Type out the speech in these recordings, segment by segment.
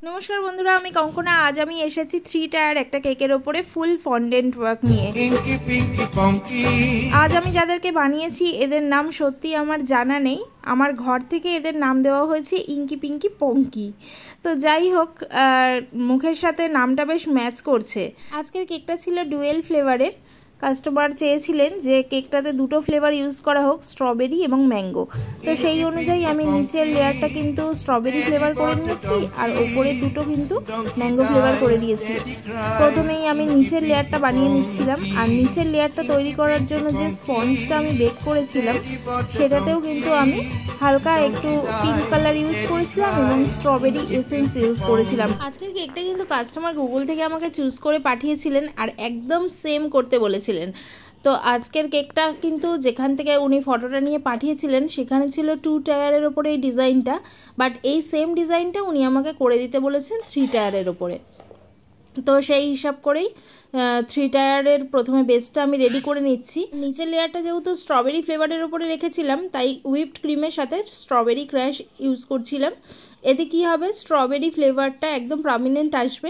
নমস্কার বন্ধুরা, আমি কঙ্কনা। আজ আমি এসেছি 3 টায়ার একটা কেকের ওপরে ফুল ফন্ডেন্ট ওয়ার্ক নিয়ে। আজ আমি যাদেরকে বানিয়েছি এদের নাম সত্যি আমার জানা নেই। আমার ঘর থেকে এদের নাম দেওয়া হয়েছে ইঙ্কি পিঙ্কি পঙ্কি। তো যাই হোক, মুখের সাথে নামটা বেশ ম্যাচ করছে। আজকের কেকটা ছিল ডুয়েল ফ্লেভারের। কাস্টমার চেয়েছিলেন যে কেকটাতে দুটো ফ্লেভার ইউজ করা হোক, স্ট্রবেরি এবং ম্যাঙ্গো। তো সেই অনুযায়ী আমি নিচের লেয়ারটা কিন্তু স্ট্রবেরি ফ্লেভার করে নিয়েছি আর ওপরে দুটো কিন্তু ম্যাঙ্গো ফ্লেভার করে দিয়েছি। প্রথমেই আমি নিচের লেয়ারটা বানিয়ে নিচ্ছিলাম, আর নিচের লেয়ারটা তৈরি করার জন্য যে স্পঞ্জটা আমি বেক করেছিলাম সেটাতেও কিন্তু আমি হালকা একটু পিঙ্ক কালার ইউজ করেছিলাম এবং স্ট্রবেরি এসেন্স ইউজ করেছিলাম। আজকের কেকটা কিন্তু কাস্টমার গুগল থেকে আমাকে চুজ করে পাঠিয়েছিলেন আর একদম সেম করতে বলেছিলেন। তো আজকের কেকটা কিন্তু যেখান থেকে উনি ফটোটা নিয়ে পাঠিয়েছিলেন সেখানে ছিল 2 টায়ারের ওপরে এই ডিজাইনটা, বাট এই সেম ডিজাইনটা উনি আমাকে করে দিতে বলেছেন 3 টায়ারের ওপরে। তো সেই হিসাব করেই 3 টায়ারের প্রথমে বেসটা আমি রেডি করে নিচ্ছি। নিচের লেয়ারটা যেহেতু স্ট্রবেরি ফ্লেভারের ওপরে রেখেছিলাম তাই হুইপড ক্রিমের সাথে স্ট্রবেরি ক্র্যাশ ইউজ করছিলাম। এতে কি হবে, স্ট্রবেরি ফ্লেভারটা একদম প্রমিনেন্ট আসবে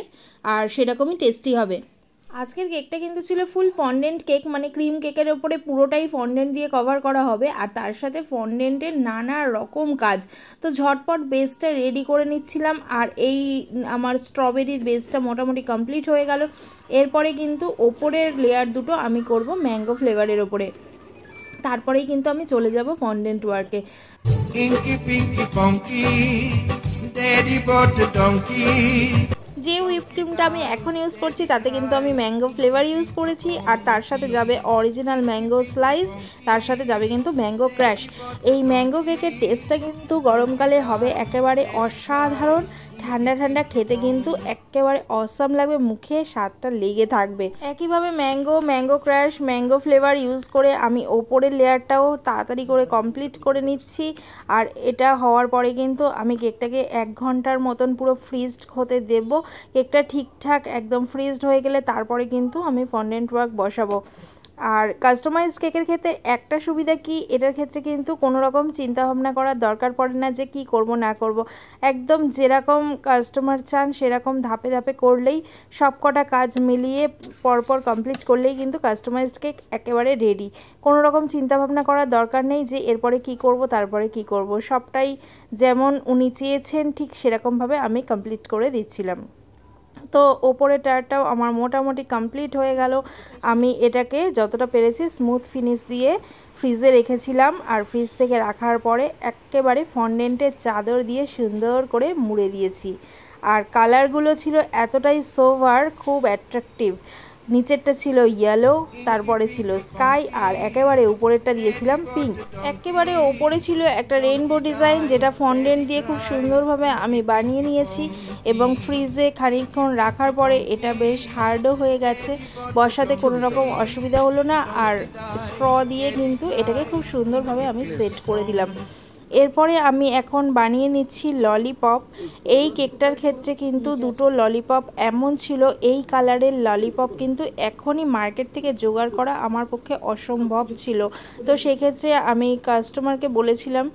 আর সেরকমই টেস্টি হবে। আজকের কেকটা কিন্তু ছিল ফুল ফন্ডেন্ট কেক, মানে ক্রিম কেকের ওপরে পুরোটাই ফন্ডেন্ট দিয়ে কভার করা হবে আর তার সাথে ফন্ডেন্টের নানা রকম কাজ। তো ঝটপট বেসটা রেডি করে নিচ্ছিলাম আর এই আমার স্ট্রবেরির বেসটা মোটামুটি কমপ্লিট হয়ে গেল। এরপরে কিন্তু ওপরের লেয়ার দুটো আমি করব ম্যাঙ্গো ফ্লেভারের ওপরে, তারপরেই কিন্তু আমি চলে যাব ফন্ডেন্ট ওয়ার্কে। যে হুইপ ক্রিমটা আমি এখন ইউজ করছি তাতে কিন্তু আমি ম্যাঙ্গো ফ্লেভার ইউজ করেছি আর তার সাথে যাবে অরিজিনাল ম্যাঙ্গো স্লাইস, তার সাথে যাবে কিন্তু ম্যাঙ্গো ক্র্যাশ। এই ম্যাঙ্গো কেকের টেস্টটা কিন্তু গরমকালে হবে একেবারে অসাধারণ। ঠান্ডা ঠান্ডা খেতে কিন্তু একেবারে অসাম লাগবে, মুখে স্বাদটা লেগে থাকবে। একইভাবে mango crash, mango flavour use করে আমি ওপরের লেয়ারটাও তাড়াতাড়ি করে কমপ্লিট করে নিচ্ছি। আর এটা হওয়ার পরে কিন্তু আমি কেকটাকে 1 ঘন্টার মতন পুরো ফ্রিজড হতে দেব। কেকটা ঠিকঠাক একদম ফ্রিজড হয়ে গেলে তারপরে কিন্তু আমি ফন্ডেন্ট ওয়ার্ক বসাবো। আর কাস্টমাইজ কেকের ক্ষেত্রে একটা সুবিধা কি, এটার ক্ষেত্রে কিন্তু কোনো রকম চিন্তাভাবনা করার দরকার পড়ে না যে কি করব না করব। একদম যেরকম কাস্টমার চান সেরকম ধাপে ধাপে করলেই, সব কটা কাজ মিলিয়ে পরপর কমপ্লিট করলেই কিন্তু কাস্টমাইজড কেক একেবারে রেডি। কোনো রকম চিন্তাভাবনা করার দরকার নেই যে এরপরে কি করব তারপরে কি করব। সবটাই যেমন উনি চেয়েছেন ঠিক সেরকমভাবে আমি কমপ্লিট করে দিচ্ছিলাম। তো ওপরের টায়ারটাও আমার মোটামুটি কমপ্লিট হয়ে গেল। আমি এটাকে যতটা পেরেছি স্মুথ ফিনিশ দিয়ে ফ্রিজে রেখেছিলাম আর ফ্রিজ থেকে রাখার পরে একেবারে ফন্ডেন্টের চাদর দিয়ে সুন্দর করে মুড়ে দিয়েছি। আর কালারগুলো ছিল এতটাই সোভার, খুব অ্যাট্রাকটিভ। নিচেরটা ছিল ইয়েলো, তারপরে ছিল স্কাই আর একেবারে উপরেরটা দিয়েছিলাম পিঙ্ক। একেবারে ওপরে ছিল একটা রেইনবো ডিজাইন, যেটা ফন্ডেন্ট দিয়ে খুব সুন্দরভাবে আমি বানিয়ে নিয়েছি এবং ফ্রিজে খানিকক্ষণ রাখার পরে এটা বেশ হার্ডও হয়ে গেছে, বসাতে কোনো রকম অসুবিধা হলো না। আর স্ট্র দিয়ে কিন্তু এটাকে খুব সুন্দরভাবে আমি সেট করে দিলাম। এরপরে আমি এখন বানিয়ে নিচ্ছি ললিপপ। এই কেকটার ক্ষেত্রে কিন্তু দুটো ললিপপ এমন ছিল, এই কালারের ললিপপ কিন্তু এখনই মার্কেট থেকে জোগাড় করা আমার পক্ষে অসম্ভব ছিল। তো সেক্ষেত্রে আমি কাস্টমারকে বলেছিলাম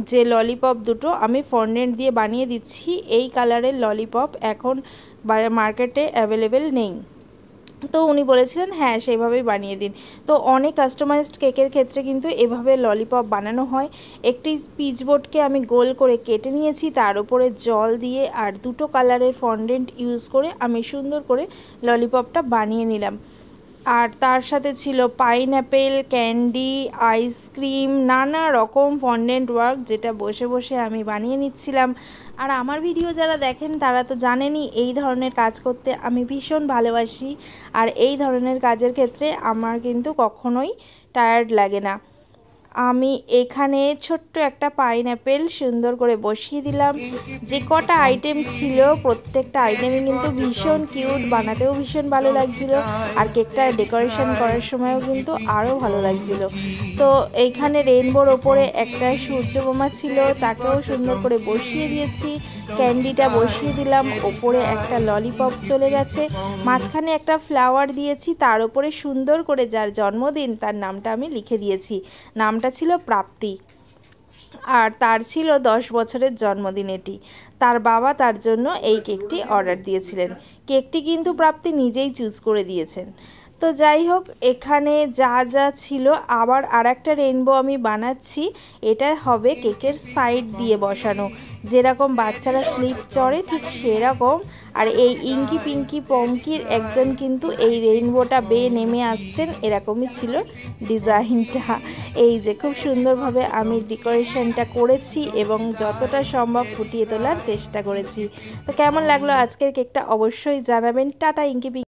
যে ললিপপ দুটো আমি ফন্ডেন্ট দিয়ে বানিয়ে দিচ্ছি, এই কালারের ললিপপ এখন মার্কেটে অ্যাভেলেবেল নেই। তো উনি বলেছিলেন হ্যাঁ সেইভাবেই বানিয়ে দিন। তো অনেক কাস্টমাইজড কেকের ক্ষেত্রে কিন্তু এভাবে ললিপপ বানানো হয়। একটি পিচবোর্ডকে আমি গোল করে কেটে নিয়েছি, তার উপরে জল দিয়ে আর দুটো কালারের ফন্ডেন্ট ইউজ করে আমি সুন্দর করে ললিপপটা বানিয়ে নিলাম। আর তার সাথে ছিল পাইনঅ্যাপেল, ক্যান্ডি, আইসক্রিম, নানা রকম ফন্ডেন্ট ওয়ার্ক, যেটা বসে বসে আমি বানিয়ে নিচ্ছিলাম। আর আমার ভিডিও যারা দেখেন তারা তো জানেনই এই ধরনের কাজ করতে আমি ভীষণ ভালোবাসি। আর এই ধরনের কাজের ক্ষেত্রে আমার কিন্তু কখনোই টায়ার্ড লাগে না। আমি এখানে ছোট্ট একটা পাইনঅ্যাপেল সুন্দর করে বসিয়ে দিলাম। যে কটা আইটেম ছিল প্রত্যেকটা আইটেমই কিন্তু ভীষণ কিউট, বানাতেও ভীষণ ভালো লাগছিল আর কেকটা ডেকোরেশন করার সময়ও কিন্তু আরও ভালো লাগছিল। তো এইখানে রেইনবোর ওপরে একটা সূর্যবোমা ছিল, তাকেও সুন্দর করে বসিয়ে দিয়েছি। ক্যান্ডিটা বসিয়ে দিলাম, ওপরে একটা ললিপপ চলে গেছে, মাঝখানে একটা ফ্লাওয়ার দিয়েছি, তার উপরে সুন্দর করে যার জন্মদিন তার নামটা আমি লিখে দিয়েছি। নামটা ছিল প্রাপ্তি আর তার ছিল 10 বছরের জন্মদিন এটি। তার বাবা তার জন্য এই কেকটি অর্ডার দিয়েছিলেন। কেকটি কিন্তু প্রাপ্তি নিজেই চুজ করে দিয়েছেন। তো যাই হোক, এখানে যা যা ছিল, আবার আর একটা রেইনবো আমি বানাচ্ছি। এটা হবে কেকের সাইড দিয়ে বসানো, যেরকম বাচ্চারা স্লিপ চড়ে ঠিক সেরকম। আর এই ইঙ্কি পিঙ্কি পঙ্কির একজন কিন্তু এই রেইনবোটা বেয়ে নেমে আসছেন, এরকমই ছিল ডিজাইনটা। এই যে খুব সুন্দরভাবে আমি ডেকোরেশনটা করেছি এবং যতটা সম্ভব ফুটিয়ে তোলার চেষ্টা করেছি। তো কেমন লাগলো আজকের কেকটা অবশ্যই জানাবেন। টাটা ইঙ্কি পিঙ্কি।